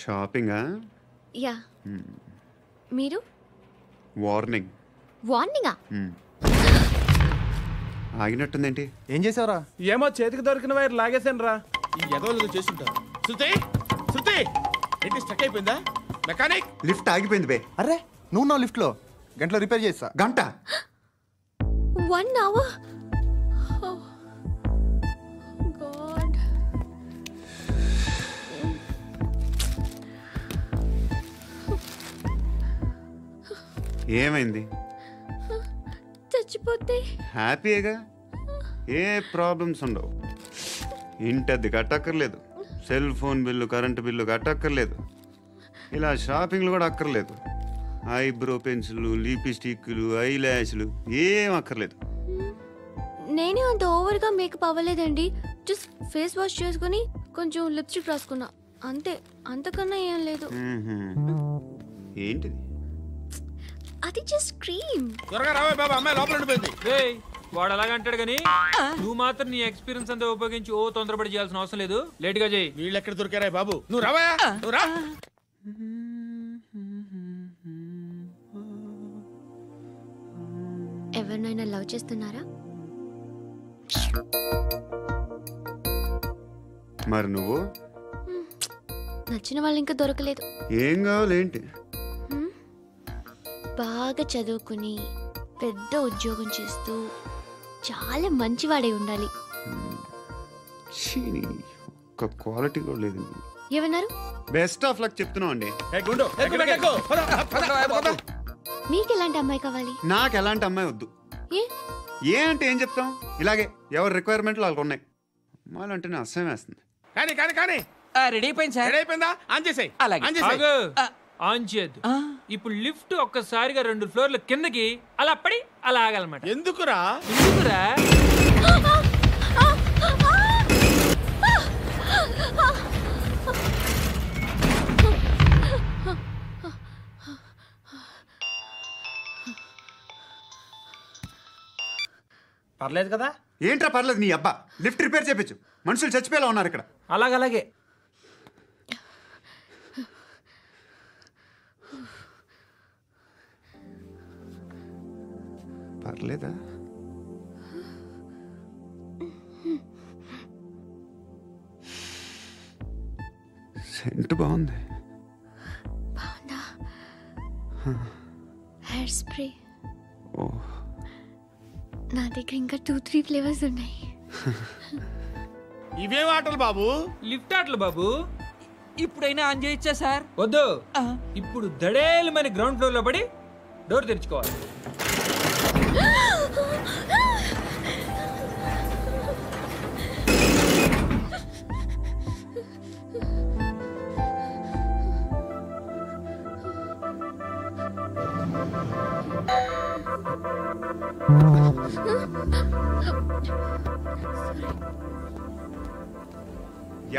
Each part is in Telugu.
షాపింగా? యా. మీరు? వార్నింగ్. వార్నింగా? ఆగినట్టుందేంటి? ఏం చేసావురా? ఏమో చేతికి దొరికిన వైర్ లాగేసాను రా. ఈ ఎదవలు చేస్తుంటారు. శృతి శృతి ఏంటి స్టక్ అయిపోయిందా? మెకానిక్ లిఫ్ట్ ఆగిపోయింది బే. అరే నువ్వు నా లిఫ్ట్ లో గంటలో రిపేర్ చేస్తా. గంట? 1 hour? Oh God. ఏమైంది? చచ్చిపోతే హ్యాపీగా, ఏ ప్రాబ్లమ్స్ ఉండవు. ఇంటి అద్దె కట్టక్కర్లేదు, cell phone bill current bill కట్టక్కర్లేదు, ఇలా షాపింగ్లు కూడా అక్కర్లేదు. ఐబ్రో పెన్సిల్లు, లిప్స్టిక్లు, ఐ ల్యాష్లు ఏం అక్కర్లేదు. నేనే అంత ఓవర్గా మేకప్ అవ్వలేదండి. జస్ట్ ఫేస్ వాష్ చేసుకుని కొంచెం లిప్స్టిక్ రాసుకున్నా అంతే, అంతకన్నా ఏం లేదు. ఏంటిది? అది జస్ట్ క్రీమ్. త్వరగా రావే బాబా, అమ్మాయి లోపల ఉండిపోయింది. వాడు అలాగ అంటాడు కానీ నువ్వు మాత్రం నీ ఎక్స్పీరియన్స్ అంతా ఉపయోగించి తొందరపడి చేయాల్సిన అవసరం లేదు. లేట్ గా చేయి. వీళ్ళు ఎక్కడ దొరికారా బాబు? నువ్వు రావా, నువ్వు రా. ఎవరినైనా లవ్ చేస్తున్నారా? మరి నువ్వు? నచ్చిన వాళ్ళు ఇంకా దొరకలేదు. ఏం కావాలి ఏంటి? బాగా చదువుకుని పెద్ద ఉద్యోగం చేస్తూ చాలా మంచివాడై ఉండాలి. ఒక్క క్వాలిటీ కూడా లేదు. ఏమన్నారు? బెస్ట్ ఆఫ్ లక్ చెప్తున్నావు అండి. మీకు ఎలాంటి అమ్మాయి కావాలి? నాకు ఎలాంటి అమ్మాయి వద్దు. ఏ అంటే ఏం చెప్తాం, ఇలాగే ఎవరి రిక్వైర్మెంట్లు వాళ్ళకు ఉన్నాయి. అమ్మాయిలు అంటేనే అసహ్యం వేస్తుంది. కానీ కానీ కానీ రెడీ అయిపోయింది సార్. రెడీ అయిపోయిందా? ఆన్ చేసేయ్. ఆన్ చేయద్దు. ఇప్పుడు లిఫ్ట్ ఒక్కసారిగా 2 ఫ్లోర్ల కిందకి అలా పడి అలా ఆగాలన్నమాట. ఎందుకురా? ఎందుకురా? పర్లేదు కదా? ఏంట్రా పర్లేదు నీ అబ్బా. లిఫ్ట్ రిపేర్ చేయించు, మనుషులు చచ్చిపోయేలా ఉన్నారు ఇక్కడ. అలాగే పర్లేదా? సెంట్ బాగుంది. బాగుందా? Hair spray. ఓ, నా దగ్గర ఇంకా 2-3 ఫ్లేవర్స్ ఉన్నాయి. ఇవేం ఆటలు బాబు? లిఫ్ట్ ఆటలు బాబు. ఇప్పుడైనా ఆన్ చేయొచ్చా సార్? వద్దు. ఇప్పుడు దడేలు మన గ్రౌండ్ ఫ్లోర్ లో పడి డోర్ తెరుచుకోవాలి.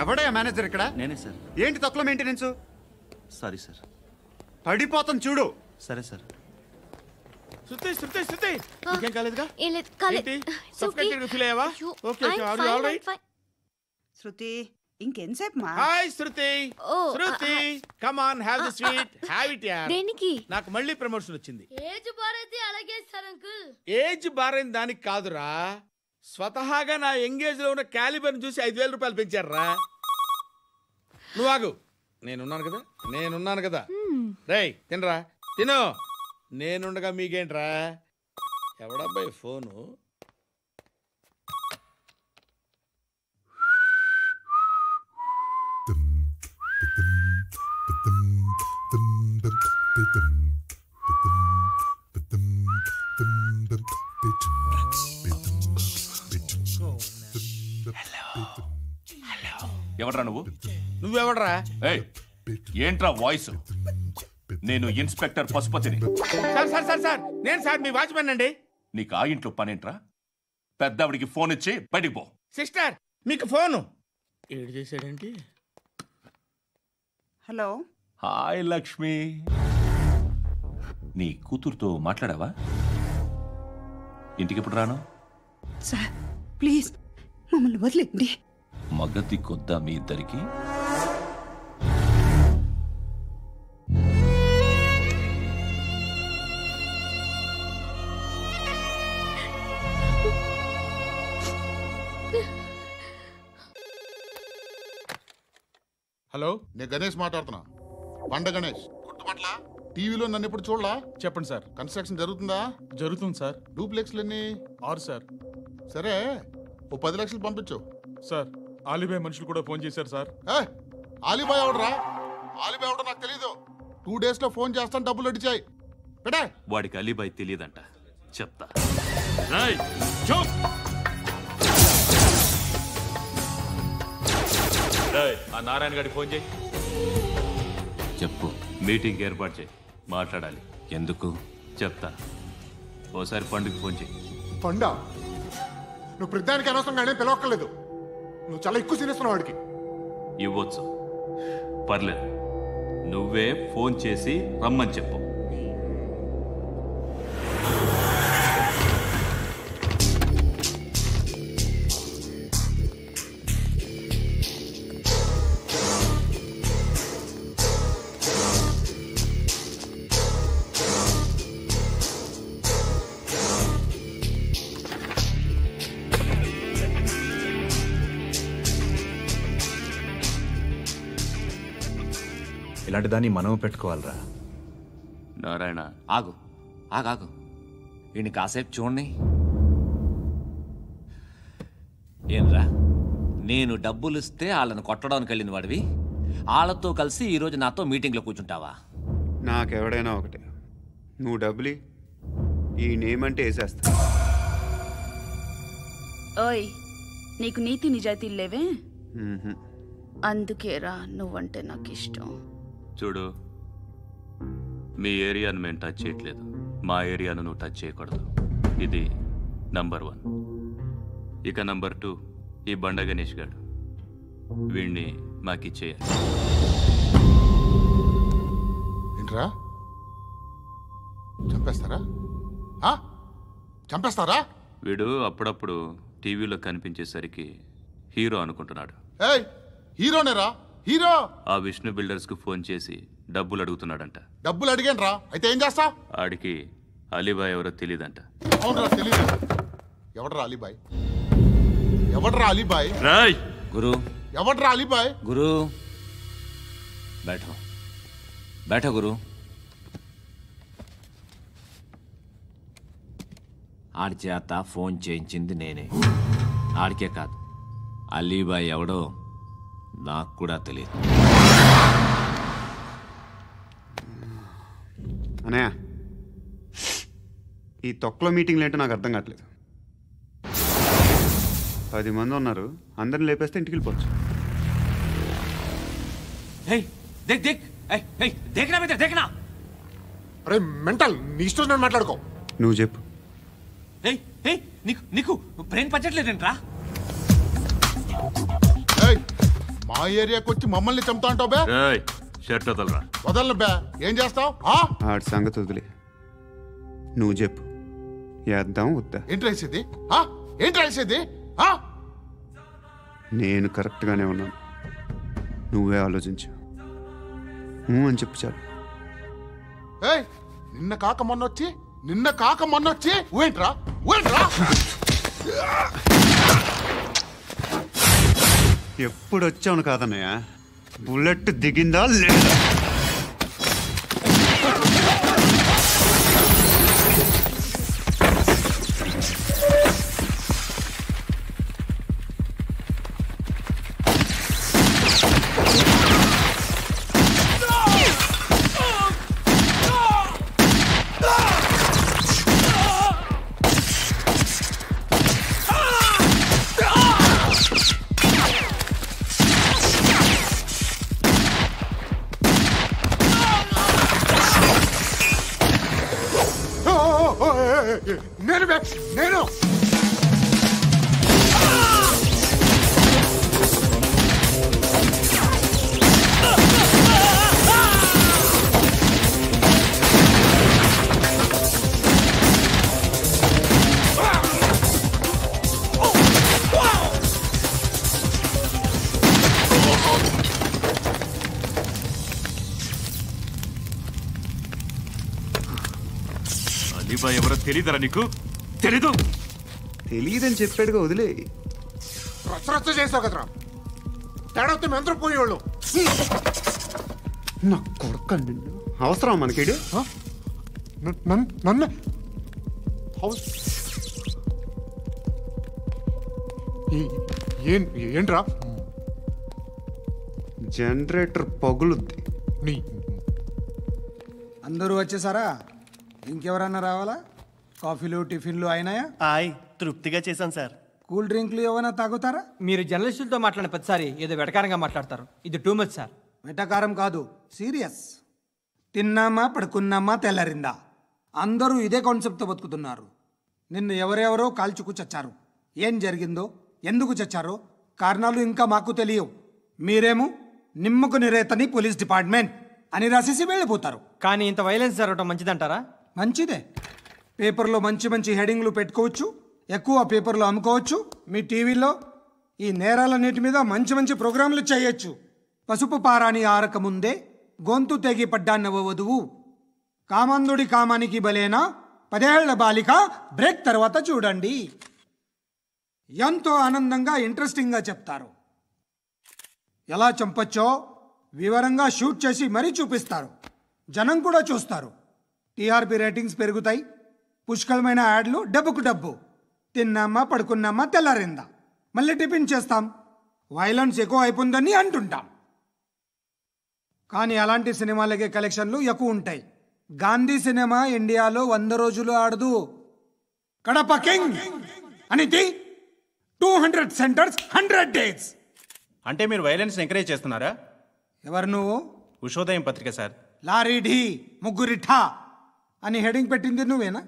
ఎవడయ్యా మేనేజర్ ఇక్కడ? నేనే సార్. ఏంటి తక్కువ మెయింటెనెన్స్? Sorry sir. పడిపోతాం చూడు. సరే సార్. శృతి శృతి శృతి ఇంకేం కాలేదుగా? ఏం లేదు, కాలేదు. సఫ్కేటెడ్ ఫీల్ అయ్యావా? Okay okay, are you all right? Shruti ఇంకెంతసేపు మా? Hi Shruti. Shruti come on, have the sweet, have it యార్. దేనికి? నాకు మళ్ళీ ప్రమోషన్ వచ్చింది. ఏజ్ బారైతే అలాగే సార్ అంకుల్. ఏజ్ బారైన దానికి కాదురా, స్వతహాగా నా ఎంగేజ్ లో ఉన్న క్యాలిబర్ చూసి 5,000 రూపాయలు పెంచారా. నువ్వు ఆగు, నేనున్నాను కదా. రేయ్ తినరా, తిను. నేనుండగా మీకేంట్రా? ఎవడబ్బాయి ఫోను? ఎవడ్రా నువ్వు? నువ్వెవడ్రా? ఏంట్రా వాయిస్? నేను ఇన్స్పెక్టర్ పశుపతిని. సార్ నేను సార్ మీ వాచ్మెన్ అండి. నీకు ఆ ఇంట్లో పనేంట్రా? పెద్దవిడికి ఫోన్ ఇచ్చి బయటికి పో. సిస్టర్ మీకు ఫోను. ఏడు చేశాడేంటి? హలో. హాయ్ లక్ష్మి. నీ కూతురుతో మాట్లాడావా? ఇంటికి ఎప్పుడు రాను? సార్ ప్లీజ్ మమ్మల్ని వదిలేండి. మగతి కొద్దా మీ ఇద్దరికి? హలో, నేను గణేష్ మాట్లాడుతున్నా. బండ గణేష్ గుర్తుపట్ల? టీవీలో నన్ను ఎప్పుడు చూడలా? చెప్పండి సార్. కన్స్ట్రక్షన్ జరుగుతుందా? జరుగుతుంది సార్. డూప్లెక్స్లు ఎన్ని? 6 సార్. సరే, ఓ 10 లక్షలు పంపించు. సార్, ఆలిబాయ్ మనుషులు కూడా ఫోన్ చేశారు సార్. ఆలిబాయ్ ఎవడరా? ఆలిబాయ్ ఎవడో నాకు తెలీదు. 2 days లో ఫోన్ చేస్తాను, డబ్బులు అడిచాయి. పెడే. వాడికి అలీబాయ్ తెలియదంట, చెప్తా. ఆ నారాయణ గారికి ఫోన్ చేయి. చెప్పు. మీటింగ్ ఏర్పాటు చేయి, మాట్లాడాలి. ఎందుకు చెప్తా. ఓసారి పండుగ ఫోన్ చేయి. పండా, నువ్వు ప్రతిదానికి అనవసరంగానే పిలవక్కర్లేదు. నువ్వు చాలా ఎక్కువ సీనిస్తున్నావు వాడికి. ఇవ్వచ్చు, పర్లేదు. నువ్వే ఫోన్ చేసి రమ్మని చెప్పు. ఇలాంటి దాన్ని మనం పెట్టుకోవాలరా. నారాయణ, ఆగు ఆగాగు, ఈయన కాసేపు చూడండి. ఏంరా, నేను డబ్బులు ఇస్తే వాళ్ళని కొట్టడానికి వెళ్ళిన వాడివి, వాళ్ళతో కలిసి ఈరోజు నాతో మీటింగ్లో కూర్చుంటావా? నాకెవడైనా ఒకటే, నువ్వు డబ్బులి, ఈ నేమ్ అంటే వేసేస్తా. ఓయ్, నీకు నీతి నిజాయితీలు లేవే? అందుకేరా నువ్వంటే నాకు ఇష్టం. చూడు, మీ ఏరియాను మేము టచ్ చేయట్లేదు, మా ఏరియాను నువ్వు టచ్ చేయకూడదు. ఇది నంబర్ 1. ఇక నంబర్ 2, ఈ బండ గణేష్ గారు, వీణ్ణి మాకిచ్చేయాలి. ఏంట్రా, చంపేస్తారా? చంపేస్తారా? వీడు అప్పుడప్పుడు టీవీలో కనిపించేసరికి హీరో అనుకుంటున్నాడు. హీరోనేరా, హీరో. ఆ విష్ణు బిల్డర్స్ కు ఫోన్ చేసి డబ్బులు అడుగుతున్నాడంట. డబ్బులు అడిగాను రా, అయితే ఏం చేస్తా? ఆడికి అలీబాయ్ ఎవరో తెలీదంట. అవునరా, తెలీదు. ఎవడరా అలీబాయ్? ఎవడరా అలీబాయ్? రాయ్ గురు. ఎవడరా అలీబాయ్? గురు, బైఠో బైఠో గురు. ఆడి చేత ఫోన్ చేయించింది నేనే. ఆడికే కాదు, అలీబాయ్ ఎవడో నాకు కూడా తెలియదు. అనయ్య, ఈ తొక్కలో మీటింగ్లు ఏంటో నాకు అర్థం కావట్లేదు. 10 మంది ఉన్నారు, అందరిని లేపేస్తే ఇంటికి వెళ్ళిపోవచ్చు. అరే మెంటల్, నీ ఇష్టం నేను మాట్లాడుకో. నువ్వు చెప్పు. నీకు బ్రెయిన్ పచ్చట్లేదంట్రా? మా ఏరియాకి వచ్చి మమ్మల్ని చంపుతా అంటావు బే? షర్ట్ వదలరా. వదలను బే. ఏం చేస్తావు? ఆడి సంగతి వదిలే, నువ్వు చెప్పు. వేద్దాం వద్దా? ఏంటి రాసేది? ఏంటి రాసేది? నేను కరెక్ట్గానే ఉన్నాను, నువ్వే ఆలోచించు. అని చెప్పు చాలు. నిన్న కాక మొన్నొచ్చి ఊయంట్రా. ఎప్పుడు వచ్చావును కాదన్నయ్య, బుల్లెట్ దిగిందా లేదా? నేను అలీబాయ్ ఎవరో తెలీదరా నీకు? తెలీదని చెప్పాడుగా, వదిలే. రచ్చ చేసావు కదరా. తేడా వస్తే మెంతరం పోయేవాళ్ళు. నా కొడుకు నిన్ను అవసరం మనకిడు నన్ను ఏంట్రా జనరేటర్ పగులుద్ది. నీ అందరూ వచ్చేసారా? ఇంకెవరన్నా రావాలా? కాఫీలు టిఫిన్లు అయినాయా? తృప్తిగా చేశాను సార్. కూల్ డ్రింక్లు ఏమైనా తాగుతారా? మీరు జర్నలిస్టులతో మాట్లాడిన ప్రతిసారి ఏదో వెటకారంగా మాట్లాడతారు. ఇది టూ మచ్ సార్. వెటకారం కాదు, సీరియస్. తిన్నామా పడుకున్నామా తెల్లరిందా, అందరూ ఇదే కాన్సెప్ట్తో బతుకుతున్నారు. నిన్ను ఎవరెవరో కాల్చుకు చచ్చారు. ఏం జరిగిందో, ఎందుకు చచ్చారో కారణాలు ఇంకా మాకు తెలియవు. మీరేమో నిమ్మకు నిరేతని పోలీస్ డిపార్ట్మెంట్ అని రాసేసి వెళ్ళిపోతారు. కానీ ఇంత వైలెన్స్ జరగడం మంచిదంటారా? మంచిదే. పేపర్లో మంచి మంచి హెడింగ్లు పెట్టుకోవచ్చు, ఎక్కువ పేపర్లు అమ్ముకోవచ్చు. మీ టీవీలో ఈ నేరాలన్నిటి మీద మంచి మంచి ప్రోగ్రాంలు చేయొచ్చు. పసుపు పారాని ఆరక ముందే గొంతు తెగి పడ్డాన్నవ వధువు, కామందుడి కామానికి బలేనా 10 ఏళ్ల బాలిక బ్రేక్ తర్వాత చూడండి. ఎంతో ఆనందంగా ఇంట్రెస్టింగ్గా చెప్తారు. ఎలా చంపచ్చో వివరంగా షూట్ చేసి మరీ చూపిస్తారు. జనం కూడా చూస్తారు. టీఆర్పీ రేటింగ్స్ పెరుగుతాయి. పుష్కలమైన యాడ్లు, డబ్బుకు డబ్బు. తిన్నామా పడుకున్నామా తెల్లారిందా, మళ్ళీ టిఫిన్ చేస్తాం. వైలెన్స్ ఎక్కువ అయిపోయిందని అంటుంటాం. కానీ అలాంటి సినిమాలకే కలెక్షన్లు ఎక్కువ ఉంటాయి. గాంధీ సినిమా ఇండియాలో 100 రోజులు ఆడదు. కడప కింగ్ అనితి 200 సెంటర్స్ 100 డేస్. అంటే మీరు వైలెన్స్ ఎంకరేజ్ చేస్తున్నారా? ఎవరు నువ్వు? ఉషోదయం పత్రిక సార్. లారీ ఢీ ముగ్గురిఠా అని హెడింగ్ పెట్టింది నువ్వేనా?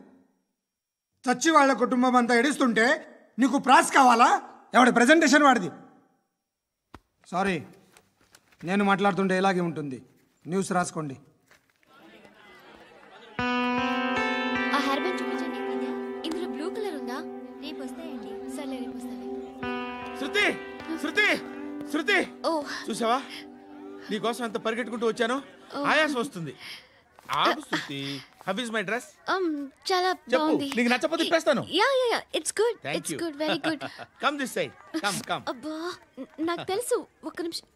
చచ్చి వాళ్ళ కుటుంబం అంతా ఎడుస్తుంటే నీకు ప్రాస్ కావాలా? ఎవడి ప్రెజెంటేషన్ వాడిది. సారీ, నేను మాట్లాడుతుంటే ఇలాగే ఉంటుంది. న్యూస్ రాసుకోండి. ఆ హెయిర్ బ్యాండ్ చూపించండి. ఇందులో బ్లూ కలర్ ఉందా? రేపు వస్తాయండి. సర్లే, రేపు వస్తాను. శృతి శృతి శృతి, ఓ చూసావా నీకోసం ఎంత పరిగెట్టుకుంటూ వచ్చాను. ఆయాసం వస్తుంది. ఆగు Shruti. How is my dress? చాలా చెప్పు. బాగుంది. నీకు నచ్చకపోతే తిప్పేస్తాను. Yeah it's good. Thank it's you. Good, very good. Come this side. Come. అబ్బా, నాకు తెలుసు. ఒక్క నిమిషం.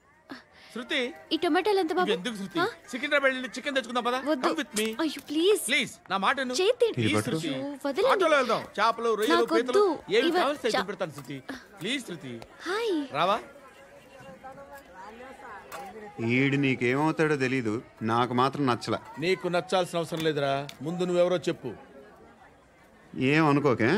శృతి, ఈ టొమాటోలు ఎంత బాబు? ఎందుకు శృతి? సికింద్రాబాద్ వెళ్ళి చికెన్ తెచ్చుకుందాం పద. వద్దు. Come with me. అయ్యో ప్లీజ్ ప్లీజ్ నా మాట విను. చేతి ప్లీజ్ శృతి. వదలండి. ఆటోలో వెళ్దాం. చేపలు, రొయ్యలు, నాకు పీతలు వద్దు. ఏమి ఇవ- కావాల్సి చా- పెడతాను శృతి. Please Shruti. హాయ్. రావా? ఈడు నీకేమవుతాడో తెలీదు, నాకు మాత్రం నచ్చలా. నీకు నచ్చాల్సిన అవసరం లేదురా. ముందు నువ్వెవరో చెప్పు. ఏమనుకోకే.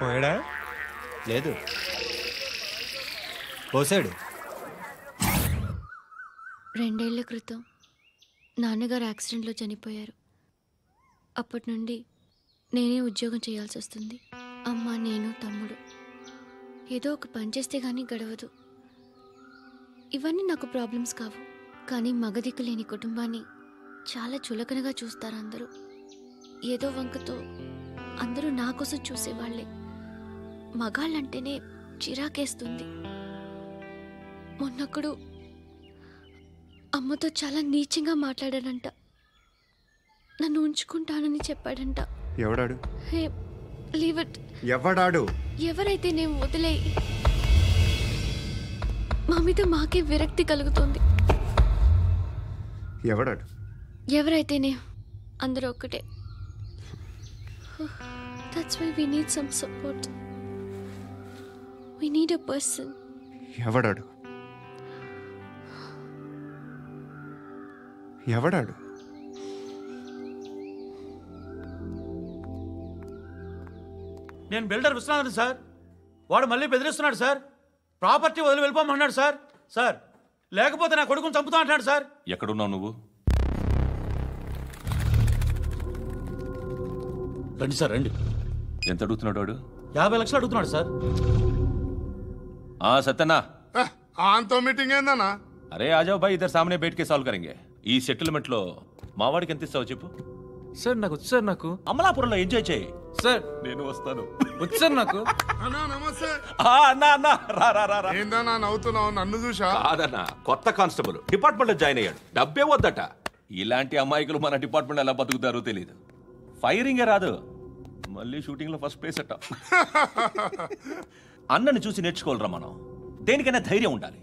పోయాడా? లేదు, పోసాడు. 2 ఏళ్ల క్రితం నాన్నగారు యాక్సిడెంట్లో చనిపోయారు. అప్పటి నుండి నేనే ఉద్యోగం చేయాల్సి వస్తుంది. అమ్మ, నేను, తమ్ముడు ఏదో ఒక పని చేస్తే కానీ గడవదు. ఇవన్నీ నాకు ప్రాబ్లమ్స్ కావు, కానీ మగదిక్కు లేని కుటుంబాన్ని చాలా చులకనగా చూస్తారు అందరూ. ఏదో వంకతో అందరూ నా కోసం చూసేవాళ్లే. మగాళ్ళంటేనే చిరాకేస్తుంది. మొన్నప్పుడు అమ్మతో చాలా నీచంగా మాట్లాడాడంట. నన్ను ఉంచుకుంటానని చెప్పాడంట. ఎవడాడు? హే, లీవ్ ఇట్. ఎవడాడు? ఎవరైతే నేను వదిలేయి. మా మీద మాకే విరక్తి కలుగుతుంది. ఎవడాడు? ఎవరైతేనే అందరూ ఒక్కటే. That's why we need some support. We need a person. ఎవడాడు? ఎవడాడు? నేను బిల్డర్ విశ్వనాథన్ సార్. వాడు మళ్ళీ బెదిరిస్తున్నాడు సార్. ప్రాపర్టీ వదిలి వెళ్ళిపోమన్నాడు సార్. సార్, లేకపోతే నా కొడుకుని చంపుతా అంటున్నాడు సార్. ఎక్కడున్నావు నువ్వు? రండి సార్, రండి. ఎంత అడుగుతున్నాడు వాడు? 50 లక్షలు అడుగుతున్నాడు సార్. सत्यना ఆంతో మీటింగ్ ఏందన్నా? అరే ఆజావ్ భాయ్ ఇద్దరు సామనే బైట్ కే సాల్వ్ కరెంగే. ఈ సెటిల్మెంట్ లో మావాడికి ఎంత ఇస్తావు చెప్పు. సార్ నాకు వచ్చు సార్. నాకు అమలాపురంలో ఎంజాయ్ చేయి సార్. నేను వస్తాను. వచ్చు సార్ నాకు. అన్నా నమస్తే. అన్నా రా రా రా. ఏందన్నా నవ్వుతున్నావు? నన్ను చూసా? కాదన్నా, కొత్త కానిస్టేబుల్ డిపార్ట్మెంట్ లో జాయిన్ అయ్యాడు. డబ్బే వద్దట. ఇలాంటి అమాయకులు మన డిపార్ట్మెంట్ ఎలా బతుకుతారో తెలియదు. ఫైరింగే రాదు, మళ్ళీ షూటింగ్లో ఫస్ట్ ప్లేస్ అట్ట. అన్నని చూసి నేర్చుకోవాలరా మనం. దేనికైనా ధైర్యం ఉండాలి.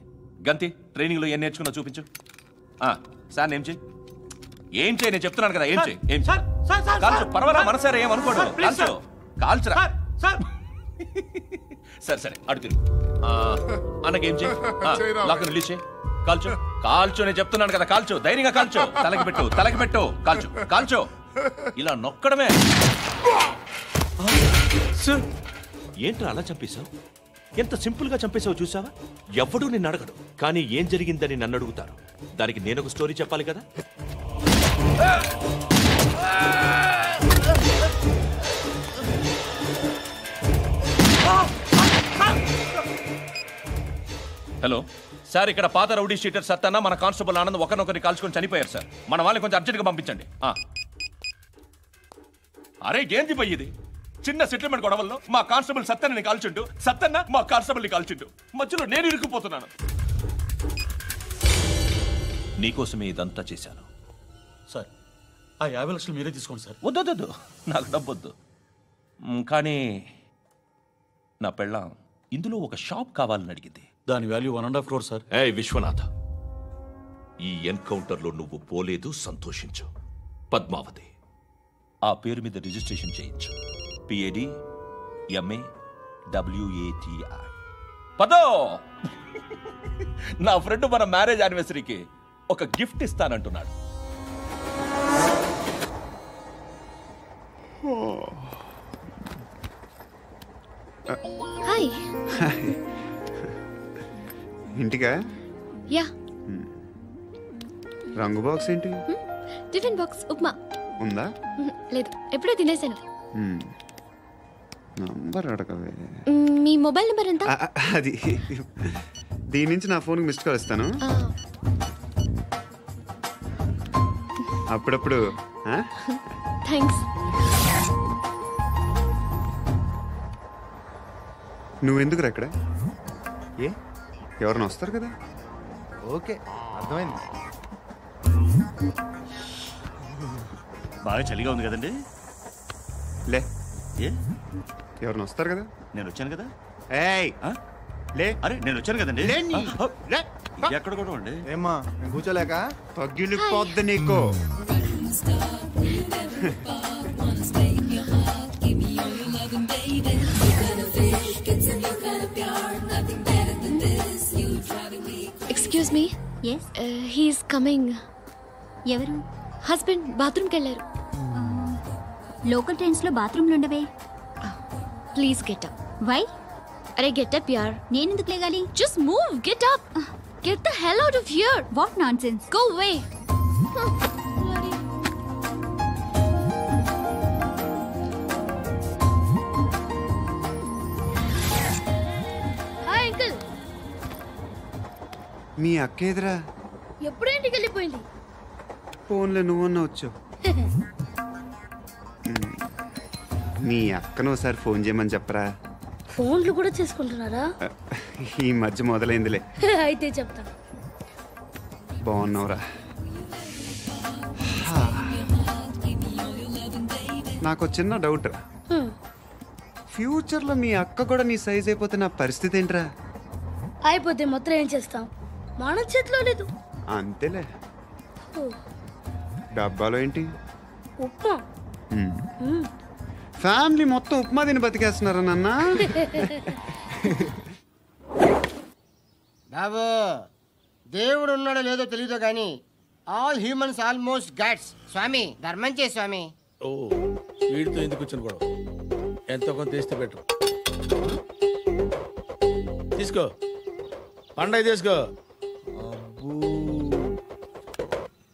గంతి, ట్రైనింగ్లో ఏం నేర్చుకున్నా చూపించు. సార్ ఏం చేయి, ఏం చేయి, నేను చెప్తున్నాను కదా, ఏం చేయి, ఏం చేయి. కాల్చు, పర్వాలా, మనసారా ఏమనుకోడు, కాల్చు, కాల్చురా. సరే సరే, అడు తిరుగు. అన్నకేం చేయి, లాక్ రిలీజ్ చేయి, కాల్చు, కాల్చు, నేను చెప్తున్నాను కదా, కాల్చు, ధైర్యంగా కాల్చు, తలకి పెట్టు, తలకి పెట్టు, కాల్చు, కాల్చు, ఇలా నొక్కడమే. ఏంట్రా అలా చంపేశావు? ఎంత సింపుల్ గా చంపేశావు చూసావా? ఎవడూ నిన్ను అడగడు, కానీ ఏం జరిగిందని నన్ను అడుగుతారు. దానికి నేను ఒక స్టోరీ చెప్పాలి కదా. హలో సార్, ఇక్కడ పాత రౌడీ షీటర్ సత్తన్న మన కానిస్టేబుల్ ఆనంద్ ఒకరినొకరిని కాల్చుకొని చనిపోయారు సార్. మన వాళ్ళని కొంచెం అర్జెంట్గా పంపించండి. అరే ఏంది పోయి ఇది? చిన్న సెటిల్మెంట్ గొడవల్లో మా కానిస్టేబుల్ సత్తన్నని కాల్చుండు, సత్తన్న మా కానిస్టేబుల్ని కాల్చుండు, మధ్యలో నేను ఇరుక్కుపోతున్నాను. నీకోసమే ఇదంతా చేశాను సార్. ఆ 50 లక్షలు మీరే తీసుకోండి సార్. వద్దొద్దు, నాకు డబ్బొద్దు. కానీ నా పెళ్ళాం ఇందులో ఒక షాప్ కావాలని అడిగింది. దాని వాల్యూ 1.5 crore సార్. విశ్వనాథ, ఈ ఎన్కౌంటర్లో నువ్వు పోలేదు, సంతోషించు. పద్మావతి ఆ పేరు మీద రిజిస్ట్రేషన్ చేయించు. PAD MA WATI. పదో, నా ఫ్రెండ్ మన మ్యారేజ్ యానివర్సరీకి ఒక గిఫ్ట్ ఇస్తానంటున్నాడు. హాయ్. ఇంటికా? యా. రంగు బాక్స్ ఏంటి? Tiffin box, upma. ఉందా? లేదు, ఎప్పుడో తినేసాను. నంబర్ అడగవే. మీ మొబైల్ నెంబర్ ఎంత? అది దీని నుంచి నా ఫోన్కి మిస్డ్ కాల్ ఇస్తాను. అప్పుడప్పుడు. థ్యాంక్స్. నువ్వెందుకురా ఇక్కడ? ఏ ఎవరైనా వస్తారు కదా. ఓకే, అర్థమైంది. బాగా చలిగా ఉంది కదండి. లే, ఏ ఎవరైనా వస్తారు కదా. నేను వచ్చాను కదా. ఏయ్ లే. అరే నేను వచ్చాను కదండి. ఎక్కడ కూడా అండి. ఏమ్మా, నేను కూర్చోలేక తగ్గిలిపోద్ది నీకు. Excuse me. He's coming. ఎవరు? హస్బెండ్ బాత్రూమ్కి వెళ్ళారు. లోకల్ ట్రైన్స్లో బాత్రూమ్లు ఉండవే. Please get up. వై? అరే గెట్ అప్ యార్. నేను ఎందుకు లేగాలి? Just move, get up. Get the hell out of here. What nonsense. Go away. Hi uncle. మీ అక్క ఎదురా? ఎప్పుడు ఇంటికి వెళ్ళిపోయింది. ఫోన్లో నువ్వన్నా వచ్చు. మీ అక్కను ఒకసారి ఫోన్ చేయమని చెప్పరా. ఫోన్లు కూడా చేసుకుంటున్నారా? ఈ మధ్య మొదలైందిలే. అయితే చెప్తా. బాగున్నావురా? నాకు చిన్న డౌట్. ఫ్యూచర్లో మీ అక్క కూడా నీ సైజ్ అయిపోతే నా పరిస్థితి ఏంట్రా? అయిపోతే మొత్తం ఏం చేస్తాం, మన చేతిలో లేదు. అంతేలే. డబ్బాలో ఏంటి? ఉప్మా. ఫ్యామిలీ మొత్తం ఉప్మా తిని బతికేస్తున్నారా నాన్న? బాబు, దేవుడు ఉన్నాడో లేదో తెలియదు కానీ ఆల్ హ్యూమన్స్ ఆల్మోస్ట్ గాడ్స్. స్వామి ధర్మం చే స్వామి. ఓ వీడితో ఎందుకు వచ్చిన గొడవ? ఎంతో కొంత తీస్తే పెట్టు. తీసుకో, పండగ తీసుకో.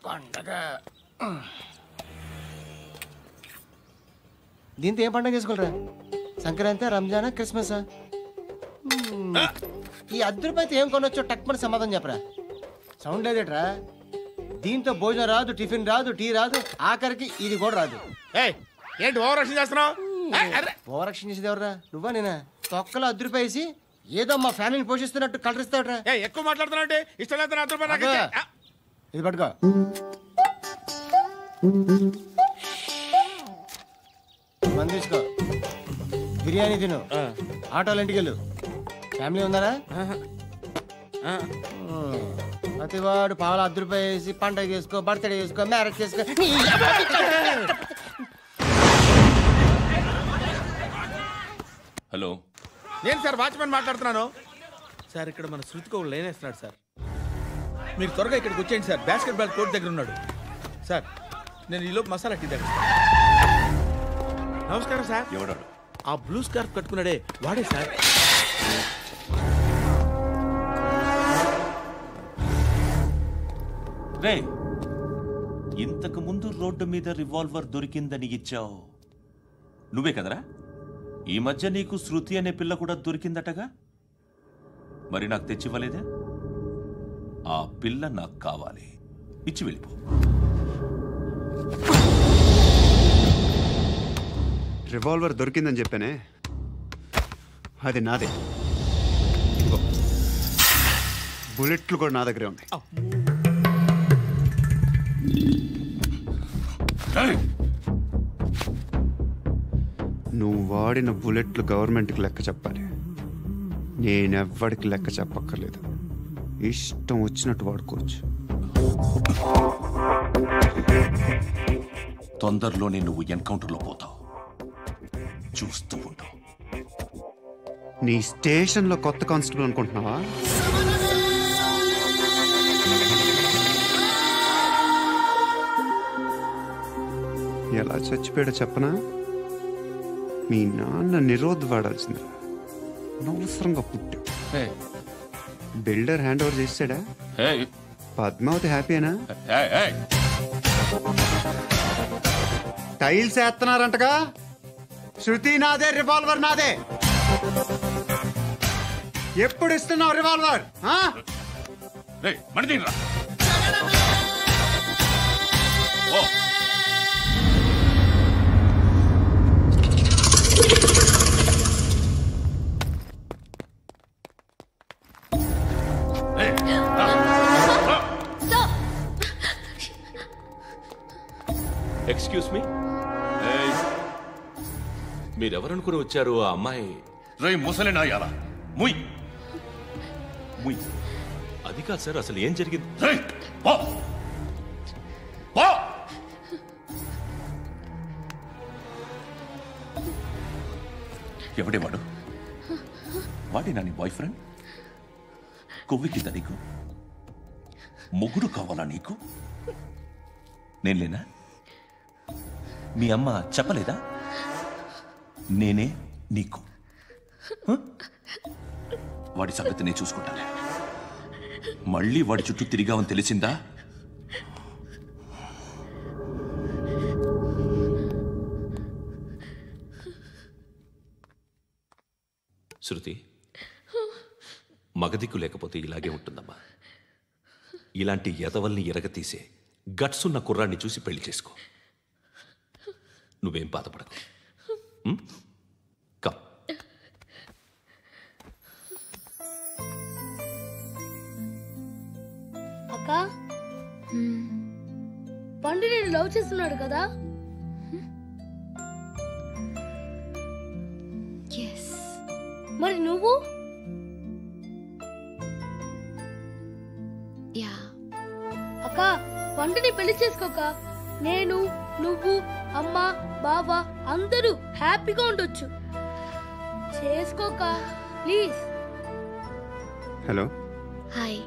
పండగ దీంతో ఏం పండగ చేసుకోరా? సంక్రాంతి, రంజానా, క్రిస్మసా? ఈ ₹10 ఏం కొనొచ్చో టక్మని సమాధానం చెప్పరా. సౌండ్ లేదేట్రా? దీంతో భోజనం రాదు, టిఫిన్ రాదు, టీ రాదు, ఆఖరికి ఇది కూడా రాదు. ఏంటి ఓవర్ యాక్షన్ చేస్తున్నావు? ఓవర్ యాక్షన్ చేసేది ఎవరా? నువ్వా నేనా? తొక్కలో ₹10 వేసి ఏదో మా ఫ్యామిలీని పోషిస్తున్నట్టు కలరిస్తాడ్రా. ఎక్కువ మాట్లాడుతున్నావు. ఇష్టం లేదు. ఇది పట్టుకో. మంది తీసుకో, బిర్యానీ తిను, ఆటోలు ఇంటికి వెళ్ళు. ఫ్యామిలీ ఉన్నారా? ప్రతివాడు పావులు ₹10 వేసి పండగ చేసుకో, బర్త్డే చేసుకో, మ్యారేజ్ చేసుకో. హలో, నేను సార్ వాచ్మెన్ మాట్లాడుతున్నాను సార్. ఇక్కడ మన శృతికో లేనేస్తున్నాడు సార్. మీరు త్వరగా ఇక్కడికి వచ్చేయండి సార్. బాస్కెట్ బాల్ కోర్ట్ దగ్గర ఉన్నాడు సార్. నేను ఈలోపు మసాలా టీ దగ్గర. నమస్కారం సార్. ఎవడాడు? ఆ బ్లూ స్కార్ఫ్ కట్టుకున్నాడే వాడే సార్. రే, ఇంతకు ముందు రోడ్డు మీద రివాల్వర్ దొరికిందని ఇచ్చావు నువ్వే కదరా? ఈ మధ్య నీకు శృతి అనే పిల్ల కూడా దొరికిందటగా, మరి నాకు తెచ్చివ్వలేదే? ఆ పిల్ల నాకు కావాలి, ఇచ్చి వెళ్ళిపో. రివాల్వర్ దొరికిందని చెప్పానే, అది నాదే. బుల్లెట్లు కూడా నా దగ్గరే ఉన్నాయి. నువ్వు వాడిన బుల్లెట్లు గవర్నమెంట్కి లెక్క చెప్పాలి. నేనెవ్వడికి లెక్క చెప్పక్కర్లేదు. ఇష్టం వచ్చినట్టు వాడుకోవచ్చు. తొందరలోనే నువ్వు ఎన్కౌంటర్లో పోతావు, చూస్తూ ఉండు. నీ స్టేషన్లో కొత్త కానిస్టేబుల్ అనుకుంటున్నావా? ఎలా చచ్చిపోయాడో చెప్పనా? మీ నాన్న నిరోధ్ వాడాల్సింది, అనవసరంగా పుట్టావు. బిల్డర్ హ్యాండ్ ఓవర్ చేసాడా? పద్మావతి హ్యాపీనా? టైల్స్ వేస్తున్నారంటగా. శృతి నాదే, రివాల్వర్ నాదే. ఎప్పుడు ఇస్తున్నావు రివాల్వర్? ఎక్స్క్యూజ్ మీ, మీరెవరనుకుని వచ్చారు? ఆ అమ్మాయి రై ముసలి నాయాల ముయ్ ముయ్. అది కాదు సార్, అసలు ఏం జరిగింది? ఎవడే వాడు? వాడి నా నీ బాయ్ ఫ్రెండ్? కొవ్వికిందా నీకు? మొగుడు కావాలా నీకు? నేను లేనా? మీ అమ్మ చెప్పలేదా? నేనే నీకు. వాడి సంగతి నేను చూసుకుంటాను. మళ్ళీ వాడి చుట్టూ తిరిగావని తెలిసిందా? శృతి, మగదిక్కు లేకపోతే ఇలాగే ఉంటుందమ్మా. ఇలాంటి ఎదవల్ని ఎరగతీసే గట్స్ ఉన్న కుర్రాన్ని చూసి పెళ్లి చేసుకో. నువ్వేం బాధపడకు. కమ్. అక్క, పండు నేను లవ్ చేస్తున్నాడు కదా? మరి నువ్వు? అక్క, పండుని పెళ్లి చేసుకోక నేను, నువ్వు, అమ్మ, బావ అందరూ హ్యాపీగా ఉండొచ్చు. చేసుకోక ప్లీజ్. Hello, hi.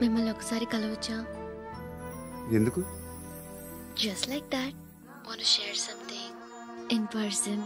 మిమ్మల్ని ఒకసారి కలవచ్చా? ఎందుకు? Just like that. Want to share something in person.